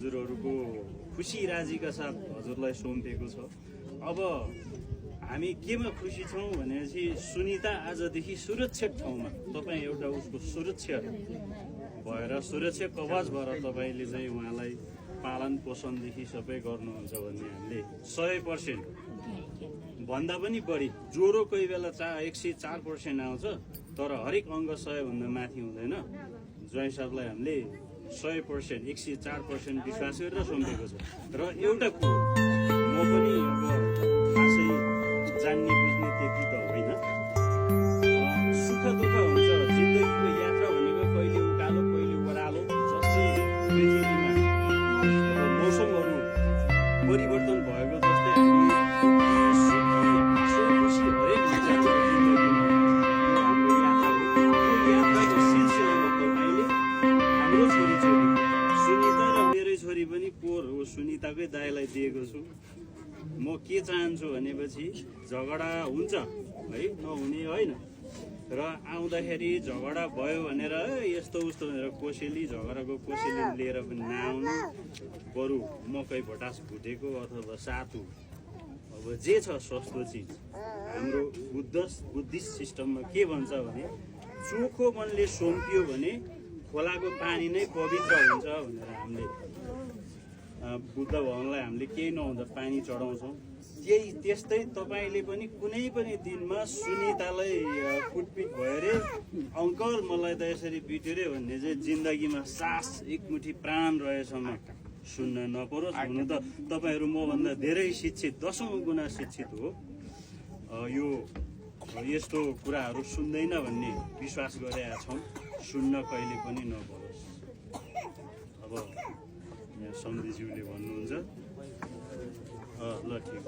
हजुरहरूको खुसी राजीका साथ हजुरलाई सुम्पेको छ। अब हामी केमा खुसी छौँ भनेपछि सुनिता आजदेखि सुरक्षित ठाउँमा तपाईँ एउटा उसको सुरक्षा भएर सुरक्षा कवच भएर तपाईँले चाहिँ उहाँलाई पालन पोषणदेखि सबै गर्नुहुन्छ भन्ने हामीले 100% भन्दा पनि बढी ज्वरो कोही बेला 104% आउँछ तर हरेक अङ्ग 100 भन्दा माथि हुँदैन। ज्वाइँ साहबलाई हामीले 100% 104% विश्वास गरेर सुम्पेको छ। र एउटा कुरो म पनि अब खासै जान्ने बुझ्ने त्यति त होइन, सुख दुःख हुन्छ। जिन्दगीको यात्रा भनेको कहिले उकालो कहिले ओह्रालो, जस्तै पृथ्वीमा अब मौसमहरू परिवर्तन भएको जस्तै हामी खुसी हरेक हुन्छ हाम्रो जिन्दगीमा। हाम्रो यात्राको सिलसिलामा तपाईँले हाम्रो छोरी सुनिता र मेरै छोरी पनि कोर हो सुनिताकै दाइलाई दिएको छु। म के चाहन्छु भनेपछि झगडा हुन्छ है, नहुने होइन। र आउँदाखेरि झगडा भयो भनेर यस्तो उस्तो भनेर कोसेली झगडाको कोसेली लिएर पनि नआउनु। बरु मकै भटास भुटेको अथवा सातु अब जे छ सस्तो चिज हाम्रो बुद्धिस्ट सिस्टममा के भन्छ भने चोखो मनले सोम्पियो भने खोलाको पानी नै पवित्र हुन्छ भनेर हामीले बुद्ध भगवानलाई हामीले केही नहुँदा पानी चढाउँछौँ। त्यस्तै तपाईँले पनि कुनै पनि दिनमा सुनितालाई कुटपिट भयो अरे अङ्कल मलाई त यसरी पिट्यो रे भन्ने चाहिँ जिन्दगीमा सास एकमुठी प्राण रहेसम्म सुन्न नपरोस्। हुनु त तपाईँहरू मभन्दा धेरै शिक्षित 10औँ गुणा शिक्षित हो, यो यस्तो कुराहरू सुन्दैन भन्ने विश्वास गरेका छौँ। सुन्न कहिले पनि नपरोस्। अब यहाँ सम्धिज्यूले भन्नुहुन्छ ल ठिक